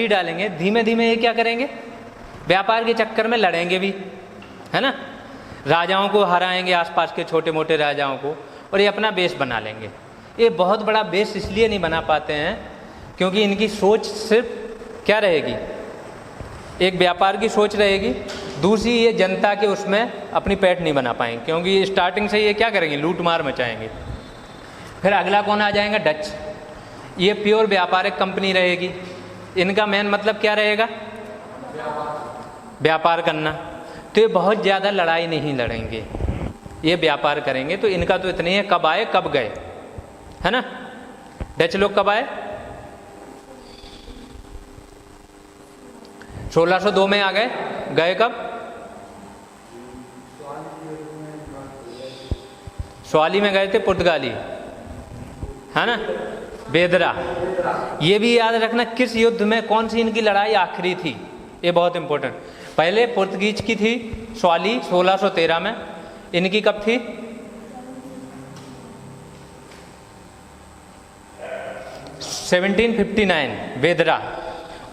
Factory डालेंगे, धीमे धीमे ये क्या करेंगे, व्यापार के चक्कर में लड़ेंगे भी, है ना, राजाओं को हराएंगे, आसपास के छोटे मोटे राजाओं को, और ये अपना बेस बना लेंगे। ये बहुत बड़ा बेस इसलिए नहीं बना पाते हैं क्योंकि इनकी सोच सिर्फ क्या रहेगी, एक व्यापार की सोच रहेगी, दूसरी ये जनता के उसमें अपनी पैठ नहीं बना पाएंगे, क्योंकि स्टार्टिंग से ये क्या करेंगे, लूट मार मचाएंगे। फिर अगला कौन आ जाएगा, डच। ये प्योर व्यापारिक कंपनी रहेगी, इनका मेन मतलब क्या रहेगा, व्यापार करना। तो ये बहुत ज़्यादा लड़ाई नहीं लड़ेंगे, ये व्यापार करेंगे। तो इनका तो इतनी है, कब आए कब गए, है ना। डच लोग कब आए, 1602 में आ गए, गए कब, स्वाली में गए थे पुर्तगाली, है ना, बेदरा। ये भी याद रखना किस युद्ध में कौन सी इनकी लड़ाई आखिरी थी, ये बहुत इंपॉर्टेंट। पहले पुर्तगीज की थी स्वाली 1613 में, इनकी कब थी, 1759 बेदरा।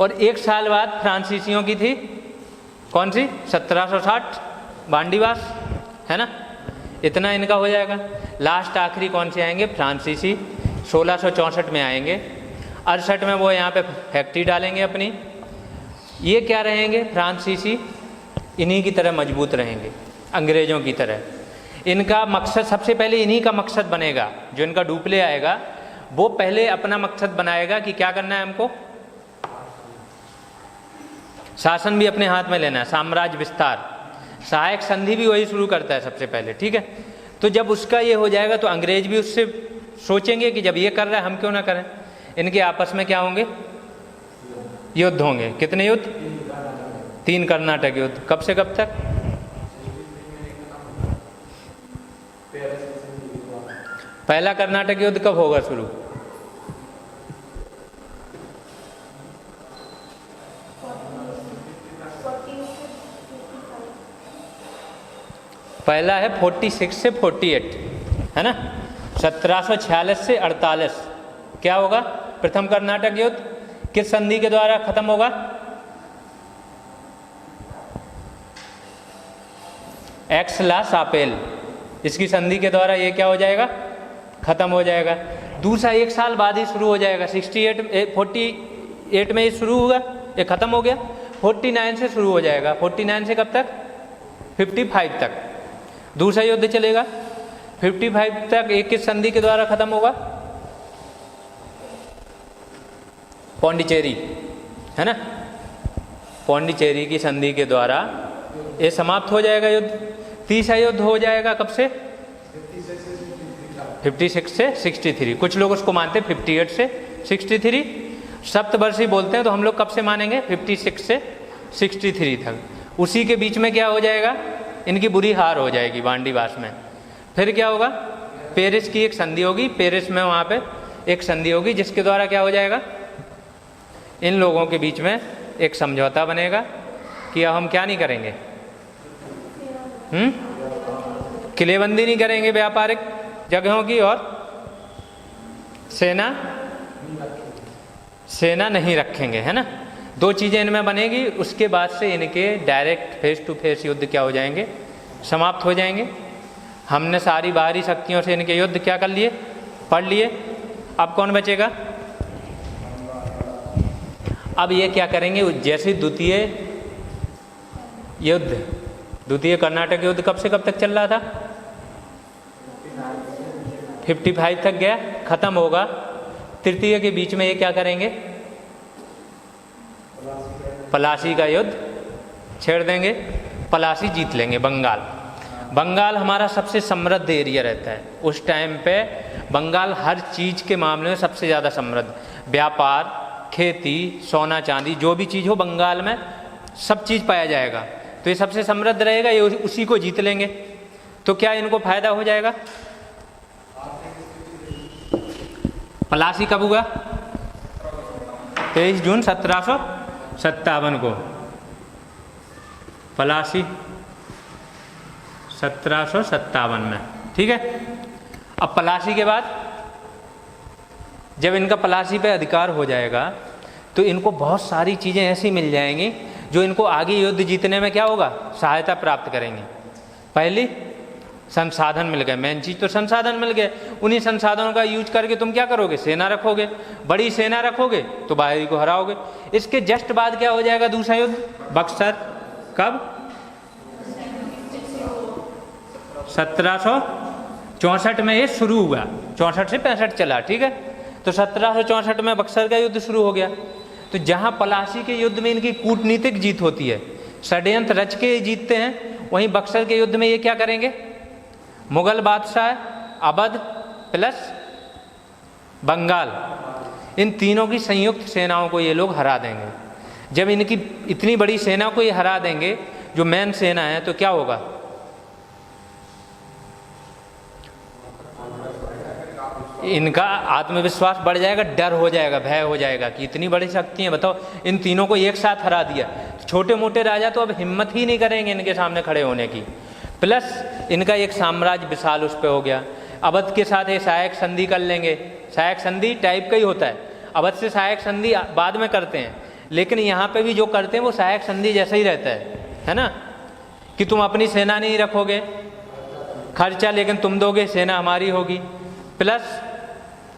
और एक साल बाद फ्रांसीसियों की थी, कौन सी, 1760 बांडीवास, है ना। इतना इनका हो जाएगा। लास्ट आखिरी कौन से आएंगे, फ्रांसीसी 1664 में आएंगे। 68 में वो यहाँ पे फैक्ट्री डालेंगे अपनी। ये क्या रहेंगे, फ्रांसीसी इन्हीं की तरह मजबूत रहेंगे, अंग्रेज़ों की तरह। इनका मकसद सबसे पहले इन्हीं का मकसद बनेगा, जो इनका डुप्ले आएगा वो पहले अपना मकसद बनाएगा कि क्या करना है हमको, शासन भी अपने हाथ में लेना है, साम्राज्य विस्तार। सहायक संधि भी वही शुरू करता है सबसे पहले, ठीक है। तो जब उसका ये हो जाएगा तो अंग्रेज भी उससे सोचेंगे कि जब ये कर रहा है हम क्यों ना करें। इनके आपस में क्या होंगे, युद्ध होंगे। कितने युद्ध, 3 कर्नाटक युद्ध। कब से कब तक, पहला कर्नाटक युद्ध कब होगा शुरू, पहला है 46 से 48, है ना। 1746 से 48 क्या होगा, प्रथम कर्नाटक युद्ध किस संधि के द्वारा खत्म होगा, एक्स-ला-शापेल, इसकी संधि के द्वारा ये क्या हो जाएगा, खत्म हो जाएगा। दूसरा 1 साल बाद ही शुरू हो जाएगा, 48 में ये शुरू हुआ, ये खत्म हो गया। 49 से शुरू हो जाएगा, 49 से कब तक, 55 तक दूसरा युद्ध चलेगा। 55 तक एक किस संधि के द्वारा खत्म होगा, पौंडीचेरी, है ना, पौंडीचेरी की संधि के द्वारा ये समाप्त हो जाएगा युद्ध। तीसरा युद्ध हो जाएगा कब से, 56 से 63। कुछ लोग उसको मानते हैं 58 से 63, सप्तवर्षीय बोलते हैं, तो हम लोग कब से मानेंगे, 56 से 63 तक। उसी के बीच में क्या हो जाएगा, इनकी बुरी हार हो जाएगी बांडीवास में। फिर क्या होगा, पेरिस की एक संधि होगी, पेरिस में वहाँ पे एक संधि होगी जिसके द्वारा क्या हो जाएगा, इन लोगों के बीच में एक समझौता बनेगा कि अब हम क्या नहीं करेंगे, किलेबंदी नहीं करेंगे व्यापारिक जगहों की, और सेना नहीं रखेंगे, है ना। 2 चीज़ें इनमें बनेगी। उसके बाद से इनके डायरेक्ट फेस टू फेस युद्ध क्या हो जाएंगे, समाप्त हो जाएंगे। हमने सारी बाहरी शक्तियों से इनके युद्ध क्या कर लिए, पढ़ लिए। अब कौन बचेगा, अब ये क्या करेंगे, जैसे द्वितीय कर्नाटक युद्ध कब से कब तक चल रहा था, 55 तक गया, खत्म होगा। तृतीय के बीच में ये क्या करेंगे, पलासी का युद्ध छेड़ देंगे, पलासी जीत लेंगे। बंगाल हमारा सबसे समृद्ध एरिया रहता है उस टाइम पे। बंगाल हर चीज़ के मामले में सबसे ज़्यादा समृद्ध, व्यापार, खेती, सोना चांदी, जो भी चीज़ हो बंगाल में सब चीज़ पाया जाएगा। तो ये सबसे समृद्ध रहेगा, ये उसी को जीत लेंगे। तो क्या इनको फायदा हो जाएगा। पलासी कब हुआ, 23 जून 1757 को पलासी, 1757 में, ठीक है। अब पलासी के बाद जब इनका पलासी पे अधिकार हो जाएगा तो इनको बहुत सारी चीज़ें ऐसी मिल जाएंगी जो इनको आगे युद्ध जीतने में क्या होगा, सहायता प्राप्त करेंगी। पहली, संसाधन मिल गए, मेन चीज़ तो संसाधन मिल गए। उन्हीं संसाधनों का यूज करके तुम क्या करोगे, सेना रखोगे, बड़ी सेना रखोगे तो बाहरी को हराओगे। इसके जस्ट बाद क्या हो जाएगा, दूसरा युद्ध बक्सर। कब, 1764 में ये शुरू हुआ, 64 से 65 चला, ठीक है। तो 1764 में बक्सर का युद्ध शुरू हो गया। तो जहाँ पलासी के युद्ध में इनकी कूटनीतिक जीत होती है, षड्यंत्र रच के जीतते हैं, वहीं बक्सर के युद्ध में ये क्या करेंगे, मुगल बादशाह, अवध प्लस बंगाल, इन तीनों की संयुक्त सेनाओं को ये लोग हरा देंगे। जब इनकी इतनी बड़ी सेना को ये हरा देंगे, जो मेन सेना है, तो क्या होगा, इनका आत्मविश्वास बढ़ जाएगा, डर हो जाएगा, भय हो जाएगा कि इतनी बड़ी शक्ति है, बताओ, इन तीनों को एक साथ हरा दिया। छोटे मोटे राजा तो अब हिम्मत ही नहीं करेंगे इनके सामने खड़े होने की। प्लस इनका एक साम्राज्य विशाल उस पर हो गया। अवध के साथ एक सहायक संधि कर लेंगे, सहायक संधि टाइप का ही होता है, अवध से सहायक संधि बाद में करते हैं, लेकिन यहाँ पे भी जो करते हैं वो सहायक संधि जैसा ही रहता है ना, कि तुम अपनी सेना नहीं रखोगे, खर्चा लेकिन तुम दोगे, सेना हमारी होगी, प्लस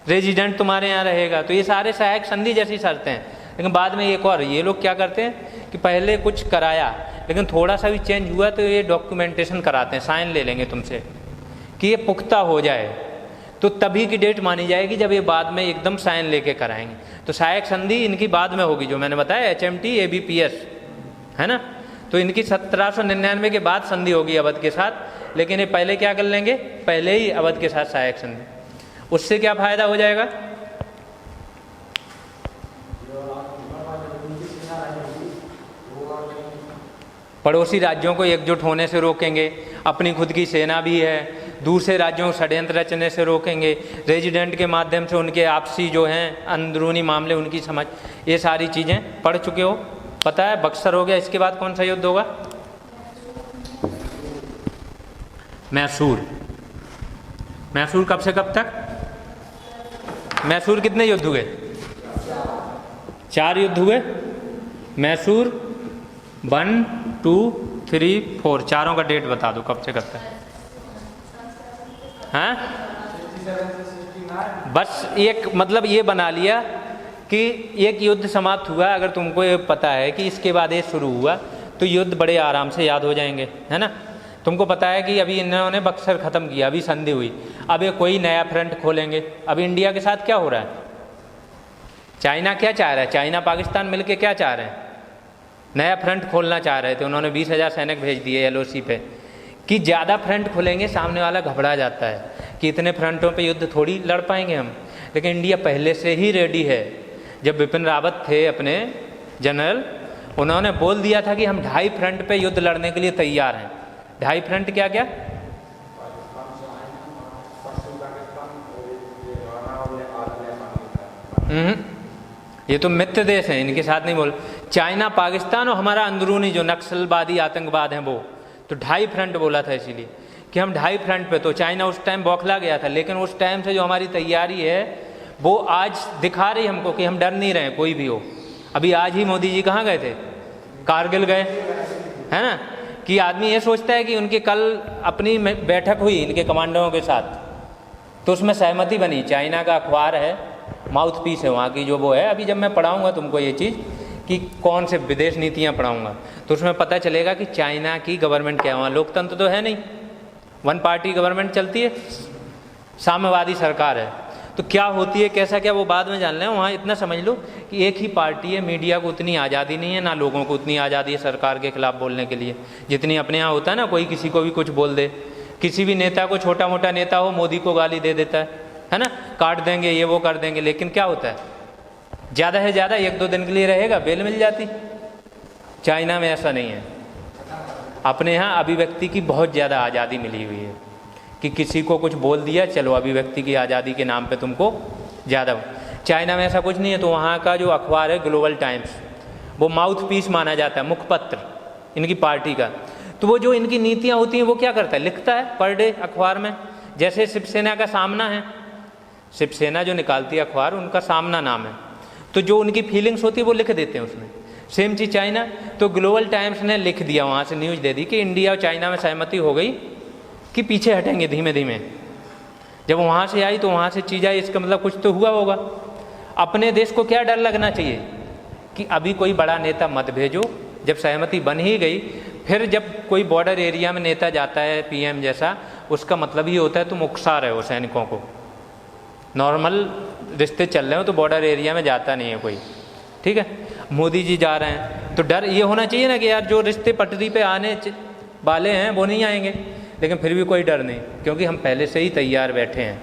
रेजिडेंट तुम्हारे यहाँ रहेगा। तो ये सारे सहायक संधि जैसी शर्तें हैं। लेकिन बाद में एक और ये लोग क्या करते हैं कि पहले कुछ कराया, लेकिन थोड़ा सा भी चेंज हुआ तो ये डॉक्यूमेंटेशन कराते हैं, साइन ले लेंगे तुमसे कि ये पुख्ता हो जाए, तो तभी की डेट मानी जाएगी जब ये बाद में एकदम साइन लेके कराएंगे। तो सहायक संधि इनकी बाद में होगी, जो मैंने बताया HMT ABPS है ना। तो इनकी 1799 के बाद संधि होगी अवध के साथ, लेकिन ये पहले क्या कर लेंगे, पहले ही अवध के साथ सहायक संधि। उससे क्या फायदा हो जाएगा, पड़ोसी राज्यों को एकजुट होने से रोकेंगे, अपनी खुद की सेना भी है, दूसरे राज्यों को षड्यंत्र रचने से रोकेंगे, रेजिडेंट के माध्यम से उनके आपसी जो हैं अंदरूनी मामले उनकी समझ, ये सारी चीज़ें पढ़ चुके हो, पता है। बक्सर हो गया, इसके बाद कौन सा युद्ध होगा, मैसूर। मैसूर कब से कब तक, मैसूर कितने युद्ध हुए, 4 युद्ध हुए। मैसूर 1, 2, 3, 4, चारों का डेट बता दो कब से कब तक। हाँ, बस एक मतलब ये बना लिया कि एक युद्ध समाप्त हुआ, अगर तुमको ये पता है कि इसके बाद ये शुरू हुआ तो युद्ध बड़े आराम से याद हो जाएंगे, है ना। तुमको पता है कि अभी इन्होंने बक्सर ख़त्म किया, अभी संधि हुई, अब ये कोई नया फ्रंट खोलेंगे। अब इंडिया के साथ क्या हो रहा है, चाइना क्या चाह रहा है, चाइना पाकिस्तान मिलके क्या चाह रहे हैं, नया फ्रंट खोलना चाह रहे थे। उन्होंने 20,000 सैनिक भेज दिए LOC पे कि ज़्यादा फ्रंट खोलेंगे, सामने वाला घबरा जाता है कि इतने फ्रंटों पे युद्ध थोड़ी लड़ पाएंगे हम। लेकिन इंडिया पहले से ही रेडी है। जब बिपिन रावत थे अपने जनरल, उन्होंने बोल दिया था कि हम 2.5 फ्रंट पे युद्ध लड़ने के लिए तैयार हैं। 2.5 फ्रंट क्या क्या, ये तो मित्र देश हैं, इनके साथ नहीं बोल, चाइना पाकिस्तान और हमारा अंदरूनी जो नक्सलवादी आतंकवाद हैं वो। तो 2.5 फ्रंट बोला था इसीलिए कि हम 2.5 फ्रंट पे। तो चाइना उस टाइम बौखला गया था, लेकिन उस टाइम से जो हमारी तैयारी है वो आज दिखा रही हमको कि हम डर नहीं रहे, कोई भी हो। अभी आज ही मोदी जी कहाँ गए थे, कारगिल गए, है ना। कि आदमी ये सोचता है कि उनके कल अपनी बैठक हुई इनके कमांडरों के साथ, तो उसमें सहमति बनी। चाइना का अखबार है, माउथ पीस है वहाँ की जो वो है। अभी जब मैं पढ़ाऊँगा तुमको ये चीज़ कि कौन से विदेश नीतियाँ पढ़ाऊँगा, तो उसमें पता चलेगा कि चाइना की गवर्नमेंट क्या है। वहाँ लोकतंत्र तो है नहीं, 1 पार्टी गवर्नमेंट चलती है, साम्यवादी सरकार है। तो क्या होती है, कैसा क्या, वो बाद में जान लें। वहाँ इतना समझ लो कि एक ही पार्टी है, मीडिया को उतनी आज़ादी नहीं है, ना लोगों को उतनी आज़ादी है सरकार के खिलाफ बोलने के लिए जितनी अपने यहाँ होता है ना। कोई किसी को भी कुछ बोल दे, किसी भी नेता को, छोटा मोटा नेता हो, मोदी को गाली दे देता है ना, काट देंगे, ये वो कर देंगे। लेकिन क्या होता है, ज़्यादा से ज़्यादा 1-2 दिन के लिए रहेगा, बेल मिल जाती। चाइना में ऐसा नहीं है, अपने यहाँ अभिव्यक्ति की बहुत ज़्यादा आज़ादी मिली हुई है कि किसी को कुछ बोल दिया, चलो अभिव्यक्ति की आज़ादी के नाम पे तुमको ज़्यादा। चाइना में ऐसा कुछ नहीं है। तो वहाँ का जो अखबार है ग्लोबल टाइम्स, वो माउथ पीस माना जाता है, मुखपत्र इनकी पार्टी का। तो वो जो इनकी नीतियाँ होती हैं वो क्या करता है, लिखता है पर डे अखबार में। जैसे शिवसेना का सामना है, शिवसेना जो निकालती है अखबार, उनका सामना नाम है। तो जो उनकी फीलिंग्स होती है वो लिख देते हैं उसमें। सेम चीज़ चाइना, तो ग्लोबल टाइम्स ने लिख दिया, वहाँ से न्यूज़ दे दी कि इंडिया और चाइना में सहमति हो गई कि पीछे हटेंगे धीमे धीमे। जब वहाँ से आई तो वहाँ से चीज़ आई, इसका मतलब कुछ तो हुआ होगा। अपने देश को क्या डर लगना चाहिए कि अभी कोई बड़ा नेता मत भेजो, जब सहमति बन ही गई, फिर जब कोई बॉर्डर एरिया में नेता जाता है पीएम जैसा, उसका मतलब ये होता है तुम उकसा रहे हो सैनिकों को। नॉर्मल रिश्ते चल रहे हो तो बॉर्डर एरिया में जाता नहीं है कोई, ठीक है। मोदी जी जा रहे हैं तो डर ये होना चाहिए ना कि यार जो रिश्ते पटरी पे आने वाले हैं वो नहीं आएंगे, लेकिन फिर भी कोई डर नहीं, क्योंकि हम पहले से ही तैयार बैठे हैं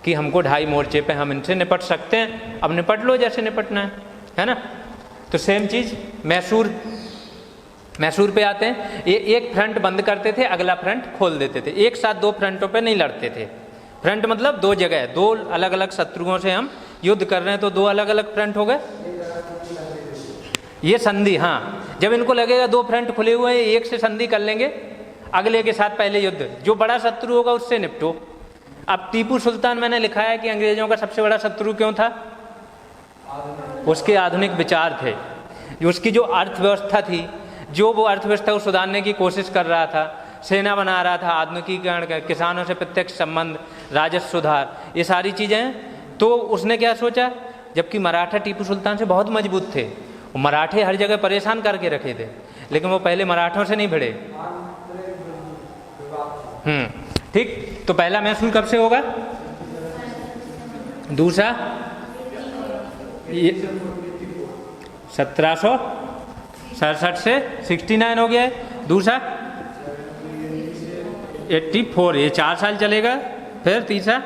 कि हमको 2.5 मोर्चे पे हम इनसे निपट सकते हैं, अब निपट लो जैसे निपटना है ना। तो सेम चीज़ मैसूर पे आते हैं, ये एक फ्रंट बंद करते थे, अगला फ्रंट खोल देते थे, एक साथ 2 फ्रंटों पे नहीं लड़ते थे। फ्रंट मतलब 2 जगह, 2 अलग अलग शत्रुओं से हम युद्ध कर रहे हैं, तो 2 अलग अलग फ्रंट हो गए। ये संधि, हाँ, जब इनको लगेगा 2 फ्रंट खुले हुए हैं, एक से संधि कर लेंगे, अगले के साथ पहले युद्ध, जो बड़ा शत्रु होगा उससे निपटो। अब टीपू सुल्तान, मैंने लिखा है कि अंग्रेजों का सबसे बड़ा शत्रु क्यों था? उसके आधुनिक विचार थे, उसकी जो अर्थव्यवस्था थी, जो वो अर्थव्यवस्था को सुधारने की कोशिश कर रहा था, सेना बना रहा था, आधुनिकीकरण, किसानों से प्रत्यक्ष संबंध, राजस्व सुधार, ये सारी चीज़ें। तो उसने क्या सोचा, जबकि मराठा टीपू सुल्तान से बहुत मजबूत थे, मराठे हर जगह परेशान करके रखे थे, लेकिन वो पहले मराठों से नहीं भिड़े। ठीक, तो पहला मैसूर कब से होगा? दूसरा 1767 से 69 हो गया है। दूसरा 84, ये 4 साल चलेगा। फिर तीसरा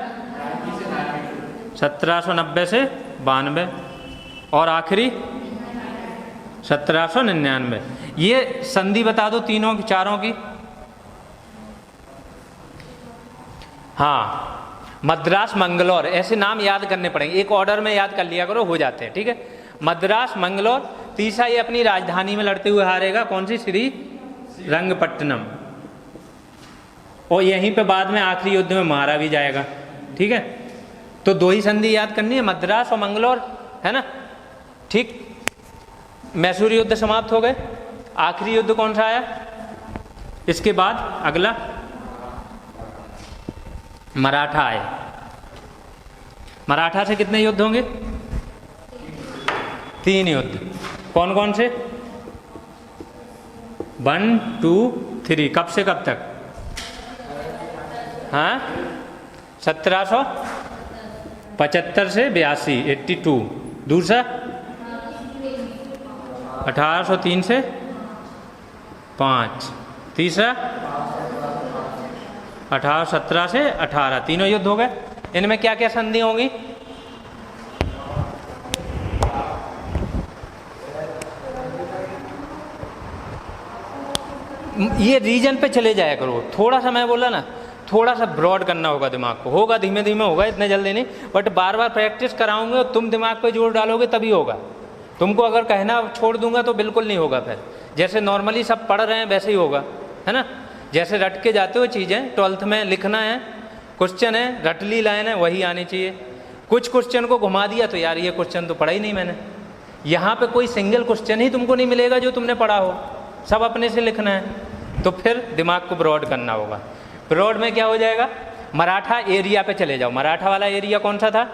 1790 से 92 और आखिरी 1799। ये संधि बता दो तीनों की, चारों की। हाँ, मद्रास, मंगलौर, ऐसे नाम याद करने पड़ेंगे, एक ऑर्डर में याद कर लिया करो, हो जाते हैं, ठीक है। मद्रास, मंगलौर, तीसरा ये अपनी राजधानी में लड़ते हुए हारेगा, कौन सी? श्री रंगपट्टनम, और यहीं पे बाद में आखिरी युद्ध में मारा भी जाएगा, ठीक है। तो 2 ही संधि याद करनी है, मद्रास और मंगलौर, है ना। ठीक, मैसूर युद्ध समाप्त हो गए। आखिरी युद्ध कौन सा आया इसके बाद? अगला मराठा आए। मराठा से कितने युद्ध होंगे? 3 युद्ध। कौन कौन से? 1, 2, 3। कब से कब तक? हाँ, 1775 से 82, 82। दूसरा 1803 से 5। तीसरा 1817 से 18। तीनों युद्ध हो गए। इनमें क्या क्या संधि होंगी? ये रीजन पे चले जाया करो, थोड़ा सा, मैं बोला ना, थोड़ा सा ब्रॉड करना होगा दिमाग को। होगा धीमे धीमे होगा, इतने जल्दी नहीं, बट बार बार प्रैक्टिस कराऊंगे और तुम दिमाग पे जोर डालोगे तभी होगा। तुमको अगर कहना छोड़ दूंगा तो बिल्कुल नहीं होगा। फिर जैसे नॉर्मली सब पढ़ रहे हैं वैसे ही होगा, है ना। जैसे रट के जाते हो चीज़ें, 12th में लिखना है, क्वेश्चन है, रटली लाइन है, वही आनी चाहिए। कुछ क्वेश्चन को घुमा दिया तो यार ये क्वेश्चन तो पढ़ा ही नहीं मैंने। यहाँ पे कोई सिंगल क्वेश्चन ही तुमको नहीं मिलेगा जो तुमने पढ़ा हो, सब अपने से लिखना है। तो फिर दिमाग को ब्रॉड करना होगा। ब्रॉड में क्या हो जाएगा? मराठा एरिया पे चले जाओ। मराठा वाला एरिया कौन सा था?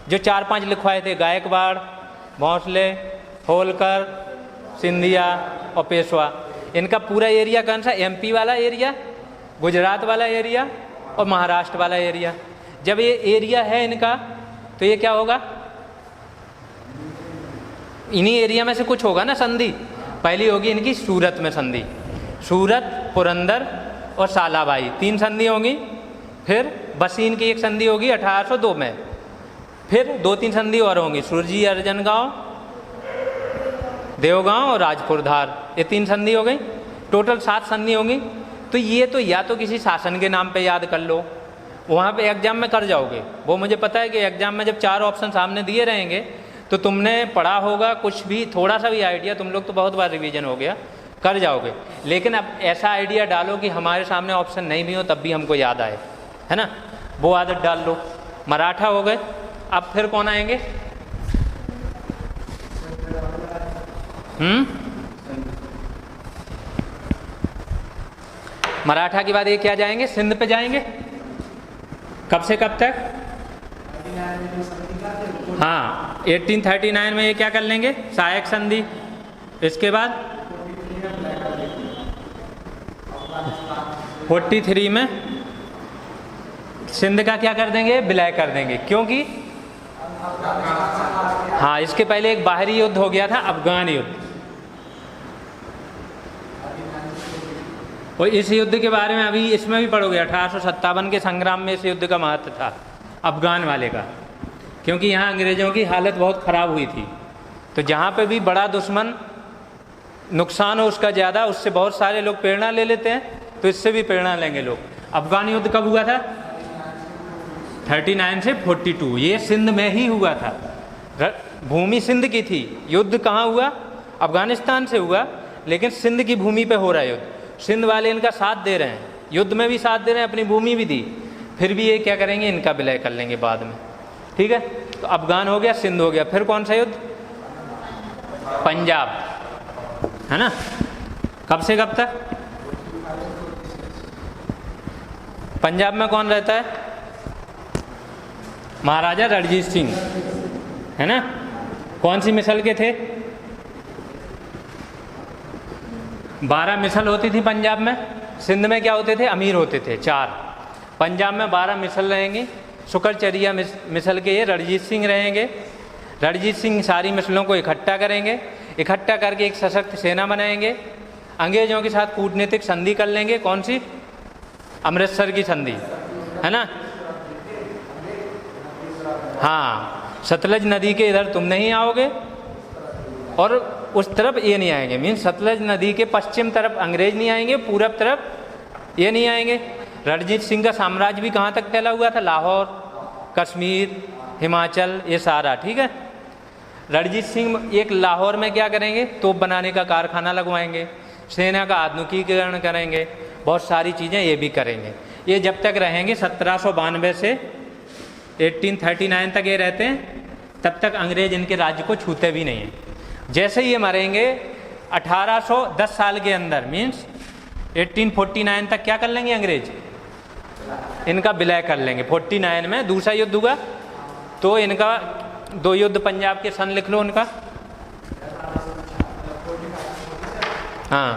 जो 4-5 लिखवाए थे, गायकवाड़, भोंसले, होलकर, सिंधिया और पेशवा। इनका पूरा एरिया कौन सा? एमपी वाला एरिया, गुजरात वाला एरिया और महाराष्ट्र वाला एरिया। जब ये एरिया है इनका तो ये क्या होगा? इन्हीं एरिया में से कुछ होगा ना संधि। पहली होगी इनकी सूरत में संधि, सूरत, पुरंदर और सालाबाई, 3 संधि होंगी। फिर बसीन की एक संधि होगी 1802 में। फिर 2-3 संधि और होंगी, सुरजी अर्जन गांव, देवगांव और राजपुर धार, ये 3 संधि हो गई। टोटल 7 संधि होंगी। तो ये तो या तो किसी शासन के नाम पे याद कर लो, वहाँ पे एग्जाम में कर जाओगे। वो मुझे पता है कि एग्जाम में जब 4 ऑप्शन सामने दिए रहेंगे तो तुमने पढ़ा होगा, कुछ भी थोड़ा सा भी आइडिया, तुम लोग तो बहुत बार रिवीजन हो गया, कर जाओगे। लेकिन अब ऐसा आइडिया डालो कि हमारे सामने ऑप्शन नहीं भी हो तब भी हमको याद आए, है ना, वो आदत डाल लो। मराठा हो गए। अब फिर कौन आएंगे? मराठा के बाद ये क्या जाएंगे, सिंध पे जाएंगे। कब से कब तक? हाँ, 1839 में ये क्या कर लेंगे, सहायक संधि। इसके बाद 43 में सिंध का क्या कर देंगे, विलय कर देंगे, क्योंकि हाँ, इसके पहले एक बाहरी युद्ध हो गया था, अफगान युद्ध। और इस युद्ध के बारे में अभी इसमें भी पढ़ोगे, 1857 के संग्राम में इस युद्ध का महत्व था, अफगान वाले का, क्योंकि यहाँ अंग्रेज़ों की हालत बहुत ख़राब हुई थी। तो जहाँ पे भी बड़ा दुश्मन नुकसान हो उसका ज़्यादा, उससे बहुत सारे लोग प्रेरणा ले लेते हैं, तो इससे भी प्रेरणा लेंगे लोग। अफगान युद्ध कब हुआ था? 39 से 42। ये सिंध में ही हुआ था, भूमि सिंध की थी। युद्ध कहाँ हुआ? अफगानिस्तान से हुआ, लेकिन सिंध की भूमि पे हो रहा है युद्ध। सिंध वाले इनका साथ दे रहे हैं, युद्ध में भी साथ दे रहे हैं, अपनी भूमि भी दी, फिर भी ये क्या करेंगे, इनका विलय कर लेंगे बाद में। ठीक है, तो अफगान हो गया, सिंध हो गया, फिर कौन सा युद्ध? पंजाब, है ना। कब से कब तक? पंजाब में कौन रहता है? महाराजा रणजीत सिंह, है ना। कौन सी मिसल के थे? 12 मिसल होती थी पंजाब में। सिंध में क्या होते थे? अमीर होते थे 4। पंजाब में 12 मिसल रहेंगी। शुक्रचर्या मिसल के ये रणजीत सिंह रहेंगे। रणजीत सिंह सारी मिसलों को इकट्ठा करेंगे, इकट्ठा करके एक सशक्त सेना बनाएंगे, अंग्रेजों के साथ कूटनीतिक संधि कर लेंगे। कौन सी? अमृतसर की संधि, है ना। हाँ, सतलज नदी के इधर तुम नहीं आओगे और उस तरफ ये नहीं आएंगे, मीन सतलज नदी के पश्चिम तरफ अंग्रेज नहीं आएंगे, पूरब तरफ ये नहीं आएंगे। रणजीत सिंह का साम्राज्य भी कहाँ तक फैला हुआ था? लाहौर, कश्मीर, हिमाचल, ये सारा। ठीक है, रणजीत सिंह एक लाहौर में क्या करेंगे, तोप बनाने का कारखाना लगवाएंगे, सेना का आधुनिकीकरण करेंगे, बहुत सारी चीज़ें ये भी करेंगे। ये जब तक रहेंगे 1792 से 1839 तक ये रहते हैं, तब तक अंग्रेज इनके राज्य को छूते भी नहीं हैं। जैसे ये मरेंगे 1810 साल के अंदर, मीन्स 1849 तक क्या कर लेंगे अंग्रेज, इनका विलय कर लेंगे। 49 में दूसरा युद्ध हुआ, तो इनका 2 युद्ध पंजाब के सन लिख लो उनका। हाँ,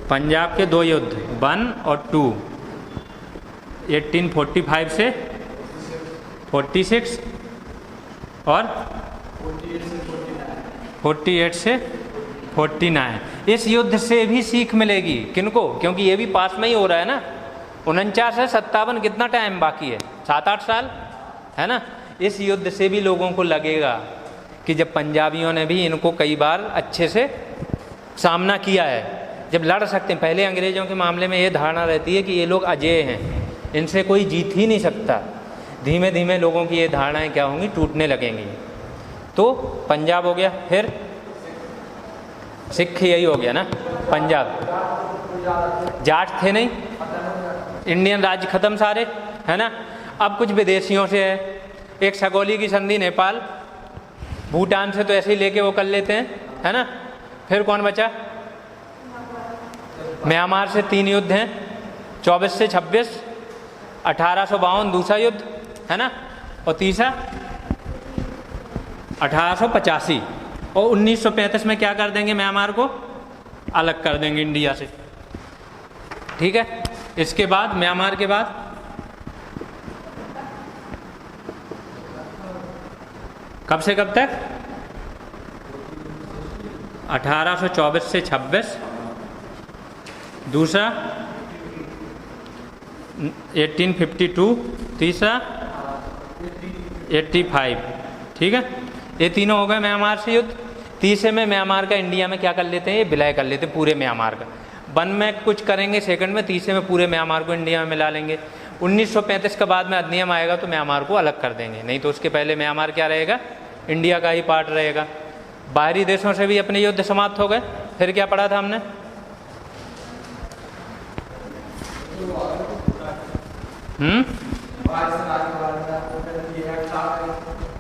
पंजाब के 2 युद्ध 1 और 2, 1845 से 46 और 48 से 49। इस युद्ध से भी सीख मिलेगी किनको? क्योंकि ये भी पास में ही हो रहा है ना। 49 से 57 कितना टाइम बाकी है? 7-8 साल, है ना। इस युद्ध से भी लोगों को लगेगा कि जब पंजाबियों ने भी इनको कई बार अच्छे से सामना किया है, जब लड़ सकते हैं। पहले अंग्रेजों के मामले में ये धारणा रहती है कि ये लोग अजेय हैं, इनसे कोई जीत ही नहीं सकता। धीमे धीमे लोगों की ये धारणाएं क्या होंगी, टूटने लगेंगी। तो पंजाब हो गया, फिर सिख, यही हो गया ना पंजाब। जाट थे नहीं, इंडियन राज्य खत्म सारे, है ना। अब कुछ विदेशियों से है, एक सगोली की संधि नेपाल, भूटान से तो ऐसे ही लेके वो कर लेते हैं, है ना। फिर कौन बचा? म्यांमार से 3 युद्ध हैं, 24 से 26, 1852 दूसरा युद्ध, है ना, और तीसरा 1885। और 1935 में क्या कर देंगे, म्यांमार को अलग कर देंगे इंडिया से। ठीक है, इसके बाद म्यांमार के बाद कब से कब तक? 1824 से 26, दूसरा 1852, तीसरा 85। ठीक है, ये तीनों हो गए म्यांमार से युद्ध। तीसरे में म्यांमार का इंडिया में क्या कर लेते हैं, ये विलय कर लेते हैं पूरे म्यांमार का। 1 में कुछ करेंगे सेकंड में, तीसरे में पूरे म्यांमार को इंडिया में मिला लेंगे। 1935 के बाद में अधिनियम आएगा तो म्यांमार को अलग कर देंगे, नहीं तो उसके पहले म्यांमार क्या रहेगा, इंडिया का ही पार्ट रहेगा। बाहरी देशों से भी अपने युद्ध समाप्त हो गए। फिर क्या पढ़ा था हमने?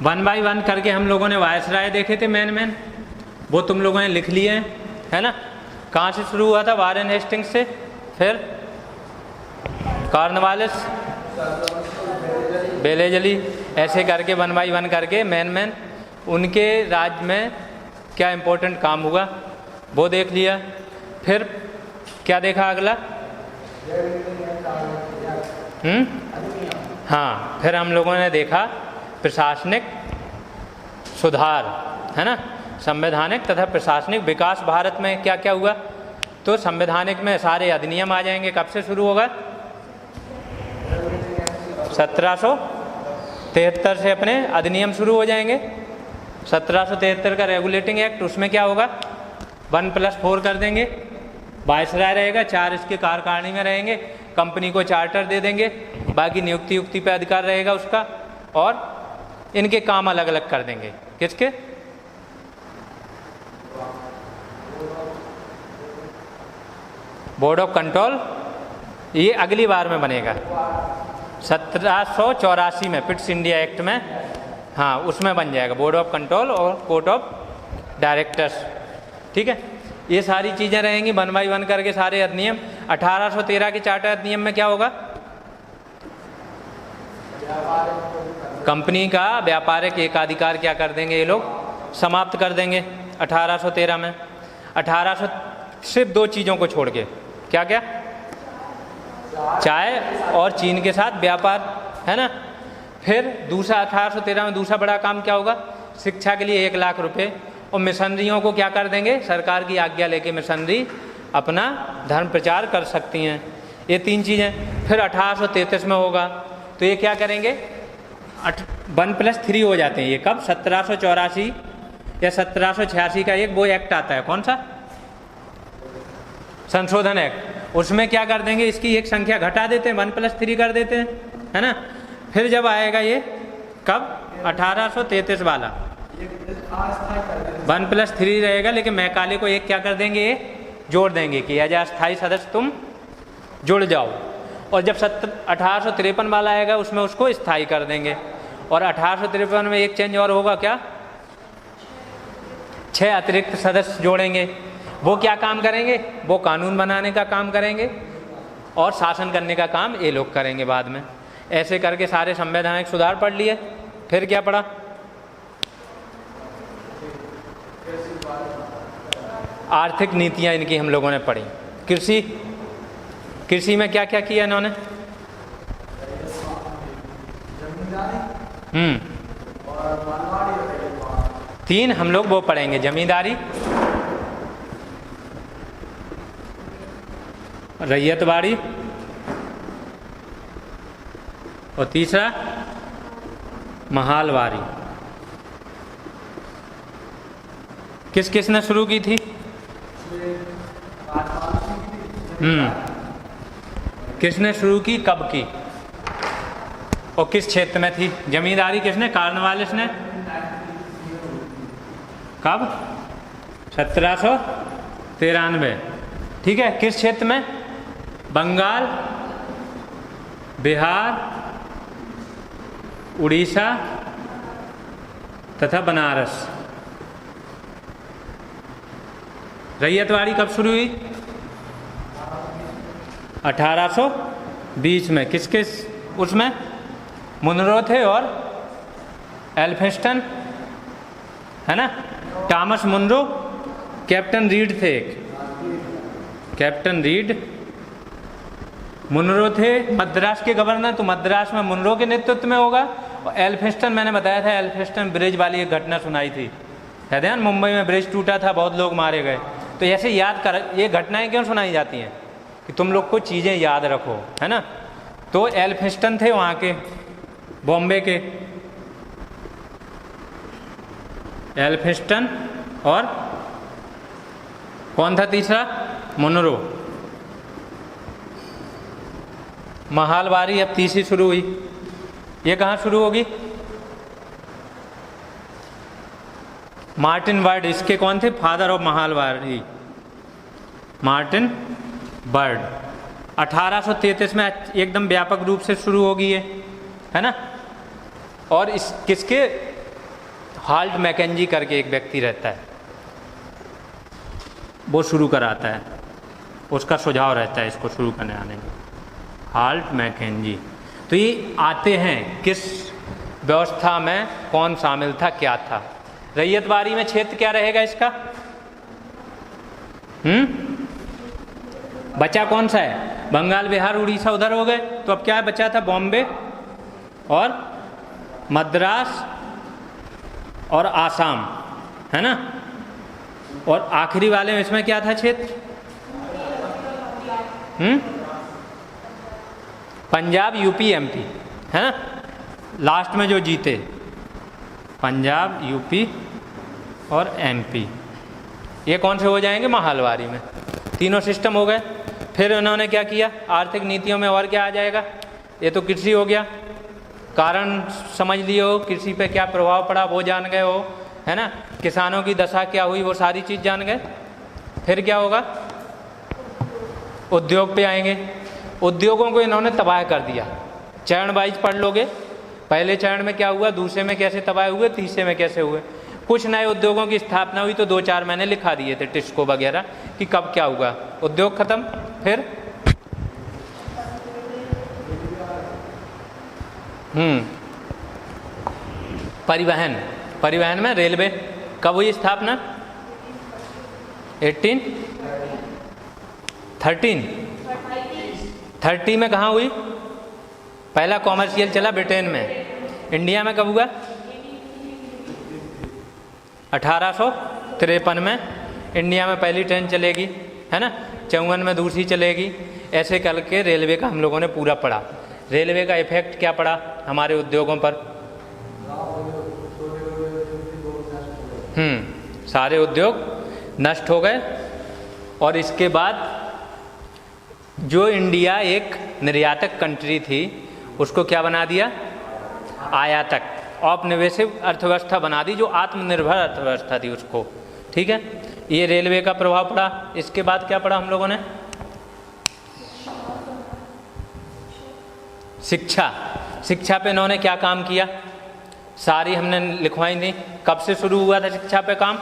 1 by 1 करके हम लोगों ने वायसराय देखे थे, मेन वो तुम लोगों ने लिख लिए हैं, है ना। कहाँ से शुरू हुआ था? वारेन हेस्टिंग्स से, फिर कॉर्नवालिस, बेलेजली, ऐसे करके 1 बाई 1 करके मैन उनके राज्य में क्या इम्पोर्टेंट काम हुआ वो देख लिया। फिर क्या देखा अगला? हाँ, फिर हम लोगों ने देखा प्रशासनिक सुधार, है ना, संवैधानिक तथा प्रशासनिक विकास भारत में क्या क्या हुआ। तो संवैधानिक में सारे अधिनियम आ जाएंगे। कब से शुरू होगा? 1773 से अपने अधिनियम शुरू हो जाएंगे। 1773 का रेगुलेटिंग एक्ट, उसमें क्या होगा? 1+4 कर देंगे। वायसराय रहेगा, 4 इसके कार्यकारिणी में रहेंगे। कंपनी को चार्टर दे देंगे, बाकी नियुक्ति पे अधिकार रहेगा उसका, और इनके काम अलग अलग कर देंगे। किसके? बोर्ड ऑफ कंट्रोल, ये अगली बार में बनेगा 1784 में, पिट्स इंडिया एक्ट में, हाँ, उसमें बन जाएगा बोर्ड ऑफ कंट्रोल और कोर्ट ऑफ डायरेक्टर्स। ठीक है, ये सारी चीज़ें रहेंगी 1 बाई 1 करके सारे अधिनियम। 1813 के चार्टर अधिनियम में क्या होगा? कंपनी का व्यापारिक एकाधिकार क्या कर देंगे ये लोग? समाप्त कर देंगे 1813 में। 1800 सिर्फ 2 चीज़ों को छोड़ के, क्या क्या? चाय और चीन के साथ व्यापार, है ना। फिर दूसरा 1813 में दूसरा बड़ा काम क्या होगा? शिक्षा के लिए 1 लाख रुपए, और मिशनरियों को क्या कर देंगे? सरकार की आज्ञा लेके मिशनरी अपना धर्म प्रचार कर सकती हैं। ये 3 चीज़ें। फिर 1833 में होगा, तो ये क्या करेंगे? 1+3 हो जाते हैं ये। कब? 1784 या 1786 का एक वो एक्ट आता है, कौन सा? संशोधन एक्ट। उसमें क्या कर देंगे? इसकी एक संख्या घटा देते हैं, 1+3 कर देते हैं, है ना। फिर जब आएगा ये कब? 1833 वाला 1+3 रहेगा, लेकिन मैकाले को एक क्या कर देंगे? ये जोड़ देंगे कि एज अस्थायी सदस्य तुम जुड़ जाओ। और जब 1853 वाला आएगा उसमें उसको स्थायी कर देंगे। और 1853 में एक चेंज और होगा, क्या? 6 अतिरिक्त सदस्य जोड़ेंगे। वो क्या काम करेंगे? वो कानून बनाने का काम करेंगे और शासन करने का काम ये लोग करेंगे बाद में। ऐसे करके सारे संवैधानिक सुधार पढ़ लिए। फिर क्या पढ़ा? आर्थिक नीतियाँ इनकी हम लोगों ने पढ़ी। कृषि में क्या क्या किया इन्होंने? 3 हम लोग वो पढ़ेंगे, जमींदारी, रैयतवाड़ी, और तीसरा महालवारी। किस किस ने शुरू की थी? किसने शुरू की, कब की, और किस क्षेत्र में थी? जमींदारी किसने? कॉर्नवालिस ने। कब? 1793। ठीक है। किस क्षेत्र में? बंगाल, बिहार, उड़ीसा तथा बनारस। रैयतवाड़ी कब शुरू हुई? 1820 में। किस किस उसमें? मुनरो थे और एल्फिंस्टन, है ना। थॉमस मुनरो, कैप्टन रीड थे एक, कैप्टन रीड। मुनरो थे मद्रास के गवर्नर, तो मद्रास में मुनरो के नेतृत्व में होगा। और एल्फिंस्टन, मैंने बताया था एल्फिंस्टन ब्रिज वाली एक घटना सुनाई थी, है ध्यान? मुंबई में ब्रिज टूटा था, बहुत लोग मारे गए। तो ऐसे याद कर, ये घटनाएं क्यों सुनाई जाती हैं? कि तुम लोग को चीज़ें याद रखो, है ना। तो एल्फिंस्टन थे वहाँ के, बॉम्बे के एल्फिंस्टन, और कौन था तीसरा? मुनरो। महालवारी अब तीसरी शुरू हुई। ये कहाँ शुरू होगी? मार्टिन बर्ड, इसके कौन थे? Father of mahalwari, Martin bird. 1833 में एकदम व्यापक रूप से शुरू होगी ये, है ना। और इस किसके? हाल्ट मैकेंजी करके एक व्यक्ति रहता है, वो शुरू कराता है, उसका सुझाव रहता है इसको शुरू करने आने में, हाल्ट मैकेंजी। तो ये आते हैं किस व्यवस्था में, कौन शामिल था, क्या था। रैयतवारी में क्षेत्र क्या रहेगा इसका? बचा कौन सा है? बंगाल, बिहार, उड़ीसा उधर हो गए, तो अब क्या बचा था? बॉम्बे और मद्रास और आसाम, है ना। और आखिरी वाले में इसमें क्या था क्षेत्र? पंजाब, यूपी, एमपी, है ना। लास्ट में जो जीते पंजाब, यूपी और एमपी, ये कौन से हो जाएंगे? महलवारी में। तीनों सिस्टम हो गए। फिर उन्होंने क्या किया? आर्थिक नीतियों में और क्या आ जाएगा? ये तो कृषि हो गया, कारण समझ लिए हो, कृषि पे क्या प्रभाव पड़ा वो जान गए हो, है ना। किसानों की दशा क्या हुई वो सारी चीज़ जान गए। फिर क्या होगा? उद्योग पे आएंगे। उद्योगों को इन्होंने तबाह कर दिया। चरण वाइज पढ़ लोगे, पहले चरण में क्या हुआ, दूसरे में कैसे तबाह हुए, तीसरे में कैसे हुए। कुछ नए उद्योगों की स्थापना हुई तो 2-4 महीने लिखा दिए थे टिस्को वगैरह कि कब क्या हुआ, उद्योग खत्म। फिर परिवहन, परिवहन में रेलवे कब हुई स्थापना? 1830 में कहाँ हुई? पहला कॉमर्शियल चला ब्रिटेन में। इंडिया में कब हुआ? 1853 में इंडिया में पहली ट्रेन चलेगी, है ना। 54 में दूसरी चलेगी। ऐसे करके रेलवे का हम लोगों ने पूरा पढ़ा। रेलवे का इफेक्ट क्या पड़ा हमारे उद्योगों पर? सारे उद्योग नष्ट हो गए। और इसके बाद जो इंडिया एक निर्यातक कंट्री थी उसको क्या बना दिया? आयातक, औपनिवेशिक अर्थव्यवस्था बना दी, जो आत्मनिर्भर अर्थव्यवस्था थी उसको। ठीक है, ये रेलवे का प्रभाव पड़ा। इसके बाद क्या पढ़ा हम लोगों ने? शिक्षा। शिक्षा पे इन्होंने क्या काम किया? सारी हमने लिखवाई थी। कब से शुरू हुआ था शिक्षा पे काम?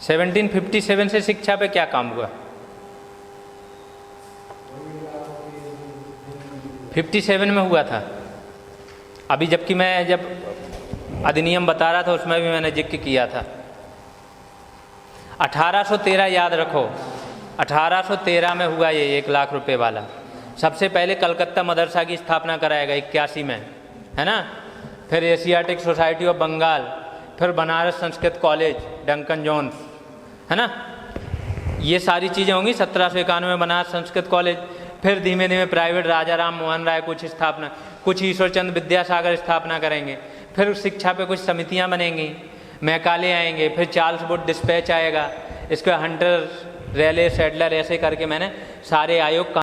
1757 से शिक्षा पे क्या काम हुआ? 57 में हुआ था। अभी जबकि मैं जब अधिनियम बता रहा था उसमें भी मैंने जिक्र किया था। 1813 याद रखो, 1813 में हुआ ये 1 लाख रुपए वाला। सबसे पहले कलकत्ता मदरसा की स्थापना कराएगा 81 में, है ना। फिर एशियाटिक सोसाइटी ऑफ बंगाल, फिर Banaras Sanskrit college, Duncan Jones, है ना। ये सारी चीज़ें होंगी। 1791 में बनारस संस्कृत कॉलेज। फिर धीमे धीमे प्राइवेट राजा राम मोहन राय कुछ स्थापना, कुछ ईश्वरचंद विद्यासागर स्थापना करेंगे। फिर शिक्षा पे कुछ समितियां बनेंगी, मैकाले आएंगे, फिर चार्ल्स वुड डिस्पैच आएगा, इसके हंटर, रेले, सैडलर, ऐसे करके मैंने सारे आयोग